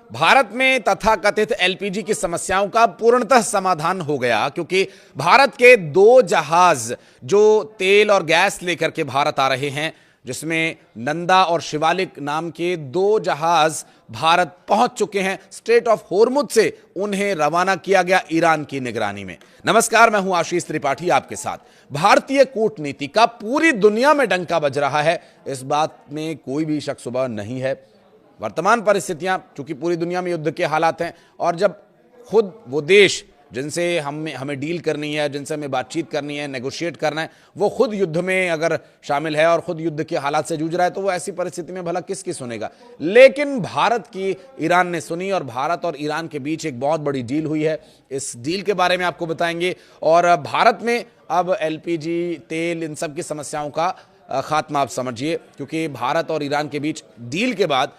भारत में तथाकथित एलपीजी की समस्याओं का पूर्णतः समाधान हो गया, क्योंकि भारत के दो जहाज जो तेल और गैस लेकर के भारत आ रहे हैं, जिसमें नंदा और शिवालिक नाम के दो जहाज भारत पहुंच चुके हैं। स्ट्रेट ऑफ होर्मुज से उन्हें रवाना किया गया ईरान की निगरानी में। नमस्कार, मैं हूं आशीष त्रिपाठी आपके साथ। भारतीय कूटनीति का पूरी दुनिया में डंका बज रहा है, इस बात में कोई भी शक शुबह नहीं है। वर्तमान परिस्थितियां, चूंकि पूरी दुनिया में युद्ध के हालात हैं, और जब खुद वो देश जिनसे हमें डील करनी है, जिनसे हमें बातचीत करनी है, नेगोशिएट करना है, वो खुद युद्ध में अगर शामिल है और खुद युद्ध के हालात से जूझ रहा है, तो वो ऐसी परिस्थिति में भला किसकी सुनेगा। लेकिन भारत की ईरान ने सुनी, और भारत और ईरान के बीच एक बहुत बड़ी डील हुई है। इस डील के बारे में आपको बताएंगे, और भारत में अब एलपीजी, तेल, इन सब की समस्याओं का खात्मा आप समझिए, क्योंकि भारत और ईरान के बीच डील के बाद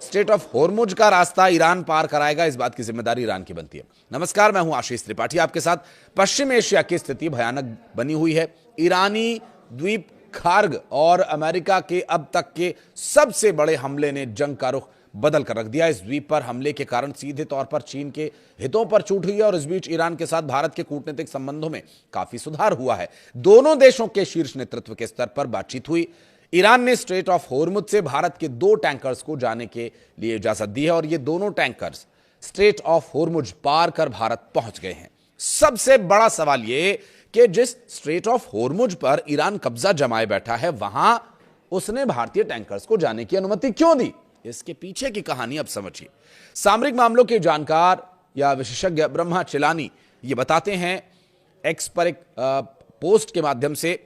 स्ट्रेट ऑफ होर्मुज का रास्ता ईरान पार कराएगा, इस बात की जिम्मेदारी ईरान की बनती है। नमस्कार, मैं हूं आशीष त्रिपाठी आपके साथ। पश्चिम एशिया की स्थिति भयानक बनी हुई है। ईरानी द्वीप खार्ग और अमेरिका के अब तक के सबसे बड़े हमले ने जंग का रुख बदल कर रख दिया। इस द्वीप पर हमले के कारण सीधे तौर पर चीन के हितों पर चोट हुई है, और इस बीच ईरान के साथ भारत के कूटनीतिक संबंधों में काफी सुधार हुआ है। दोनों देशों के शीर्ष नेतृत्व के स्तर पर बातचीत हुई। ईरान ने स्ट्रेट ऑफ होर्मुज से भारत के दो टैंकर्स को जाने के लिए इजाजत दी है, और ये दोनों टैंकर्स स्ट्रेट ऑफ होर्मुज पार कर भारत पहुंच गए हैं। सबसे बड़ा सवाल यह कि जिस स्ट्रेट ऑफ होर्मुज पर ईरान कब्जा जमाए बैठा है, वहां उसने भारतीय टैंकर्स को जाने की अनुमति क्यों दी? इसके पीछे की कहानी अब समझिए। सामरिक मामलों के जानकार या विशेषज्ञ ब्रह्मा चिलानी ये बताते हैं एक्स पर एक पोस्ट के माध्यम से,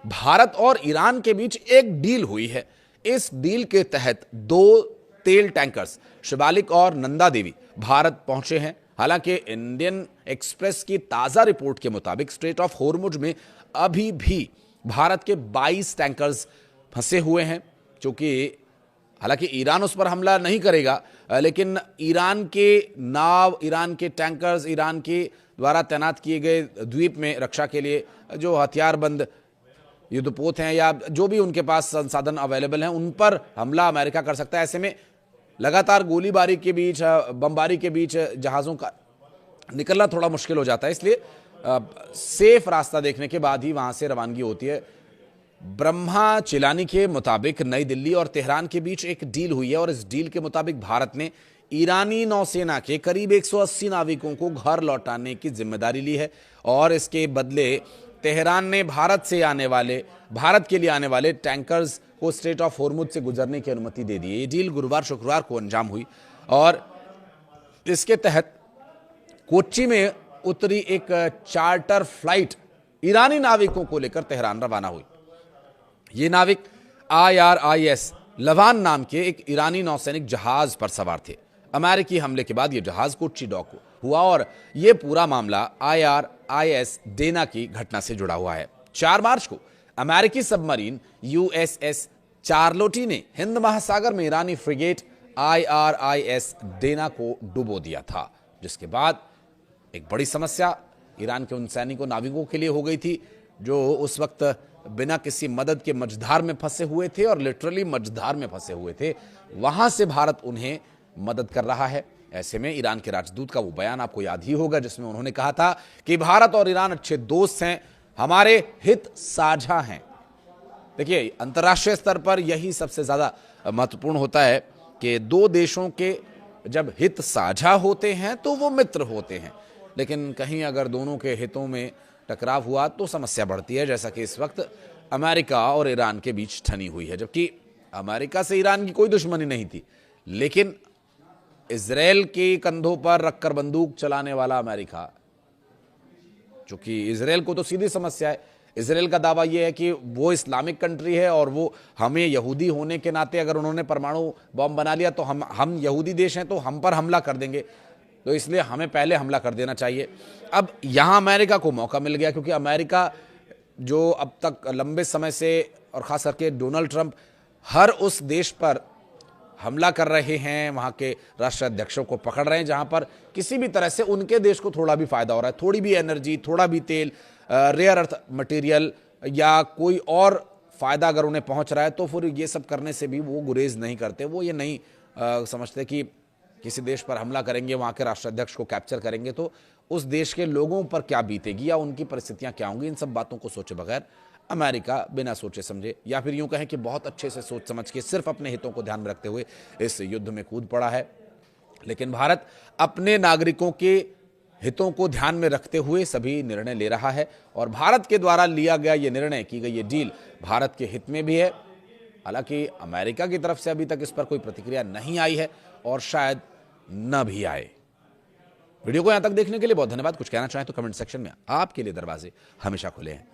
भारत और ईरान के बीच एक डील हुई है। इस डील के तहत दो तेल टैंकर्स शिवालिक और नंदा देवी भारत पहुंचे हैं। हालांकि इंडियन एक्सप्रेस की ताजा रिपोर्ट के मुताबिक स्ट्रेट ऑफ होर्मुज में अभी भी भारत के 22 टैंकर्स फंसे हुए हैं, क्योंकि हालांकि ईरान उस पर हमला नहीं करेगा, लेकिन ईरान के नाव, ईरान के टैंकर्स, ईरान के द्वारा तैनात किए गए द्वीप में रक्षा के लिए जो हथियारबंद युद्धपोत हैं या जो भी उनके पास संसाधन अवेलेबल हैं, उन पर हमला अमेरिका कर सकता है। ऐसे में लगातार गोलीबारी के बीच, बमबारी के बीच जहाज़ों का निकलना थोड़ा मुश्किल हो जाता है, इसलिए सेफ रास्ता देखने के बाद ही वहां से रवानगी होती है। ब्रह्मा चिलानी के मुताबिक नई दिल्ली और तेहरान के बीच एक डील हुई है, और इस डील के मुताबिक भारत ने ईरानी नौसेना के करीब 180 नाविकों को घर लौटाने की जिम्मेदारी ली है, और इसके बदले तेहरान ने भारत के लिए आने वाले टैंकर्स को स्ट्रेट ऑफ होर्मुज से गुजरने की अनुमति दे दी है। ये डील गुरुवार शुक्रवार को अंजाम हुई, और इसके तहत कोच्चि में उतरी एक चार्टर फ्लाइट ईरानी नाविकों को लेकर तेहरान रवाना हुई। ये नाविक IRIS लवान नाम के एक ईरानी नौसैनिक जहाज पर सवार थे। अमेरिकी हमले के बाद यह जहाज कोच्चि डॉक हुआ, और यह पूरा मामला IRIS डेना की घटना से जुड़ा हुआ है। 4 मार्च को अमेरिकी सबमरीन USS चार्लोटी ने हिंद महासागर में ईरानी फ्रिगेट IRIS डेना को डुबो दिया था, जिसके बाद एक बड़ी समस्या ईरान के उन सैनिकों, नाविकों के लिए हो गई थी जो उस वक्त बिना किसी मदद के मझधार में फंसे हुए थे, और लिटरली मझधार में फंसे हुए थे। वहां से भारत उन्हें मदद कर रहा है। ऐसे में ईरान के राजदूत का वो बयान आपको याद ही होगा, जिसमें उन्होंने कहा था कि भारत और ईरान अच्छे दोस्त हैं, हमारे हित साझा हैं। देखिए, अंतर्राष्ट्रीय स्तर पर यही सबसे ज्यादा महत्वपूर्ण होता है कि दो देशों के जब हित साझा होते हैं तो वो मित्र होते हैं, लेकिन कहीं अगर दोनों के हितों में टकराव हुआ तो समस्या बढ़ती है, जैसा कि इस वक्त अमेरिका और ईरान के बीच ठनी हुई है। जबकि अमेरिका से ईरान की कोई दुश्मनी नहीं थी, लेकिन इजराइल के कंधों पर रखकर बंदूक चलाने वाला अमेरिका, चूंकि इजराइल को तो सीधी समस्या है। इजराइल का दावा यह है कि वो इस्लामिक कंट्री है, और वो हमें यहूदी होने के नाते अगर उन्होंने परमाणु बम बना लिया तो हम यहूदी देश हैं, तो हम पर हमला कर देंगे, तो इसलिए हमें पहले हमला कर देना चाहिए। अब यहां अमेरिका को मौका मिल गया, क्योंकि अमेरिका जो अब तक लंबे समय से, और खास करके डोनाल्ड ट्रंप, हर उस देश पर हमला कर रहे हैं, वहां के राष्ट्राध्यक्षों को पकड़ रहे हैं जहां पर किसी भी तरह से उनके देश को थोड़ा भी फायदा हो रहा है, थोड़ी भी एनर्जी, थोड़ा भी तेल, रेयर अर्थ मटेरियल या कोई और फायदा अगर उन्हें पहुंच रहा है, तो फिर ये सब करने से भी वो गुरेज नहीं करते। वो ये नहीं समझते कि किसी देश पर हमला करेंगे, वहाँ के राष्ट्राध्यक्ष को कैप्चर करेंगे, तो उस देश के लोगों पर क्या बीतेगी या उनकी परिस्थितियाँ क्या होंगी, इन सब बातों को सोचे बगैर अमेरिका बिना सोचे समझे, या फिर यूं कहें कि बहुत अच्छे से सोच समझ के सिर्फ अपने हितों को ध्यान में रखते हुए इस युद्ध में कूद पड़ा है। लेकिन भारत अपने नागरिकों के हितों को ध्यान में रखते हुए सभी निर्णय ले रहा है, और भारत के द्वारा लिया गया ये निर्णय, की गई ये डील भारत के हित में भी है। हालांकि अमेरिका की तरफ से अभी तक इस पर कोई प्रतिक्रिया नहीं आई है और शायद न भी आए। वीडियो को यहां तक देखने के लिए बहुत धन्यवाद। कुछ कहना चाहें तो कमेंट सेक्शन में आपके लिए दरवाजे हमेशा खुले हैं।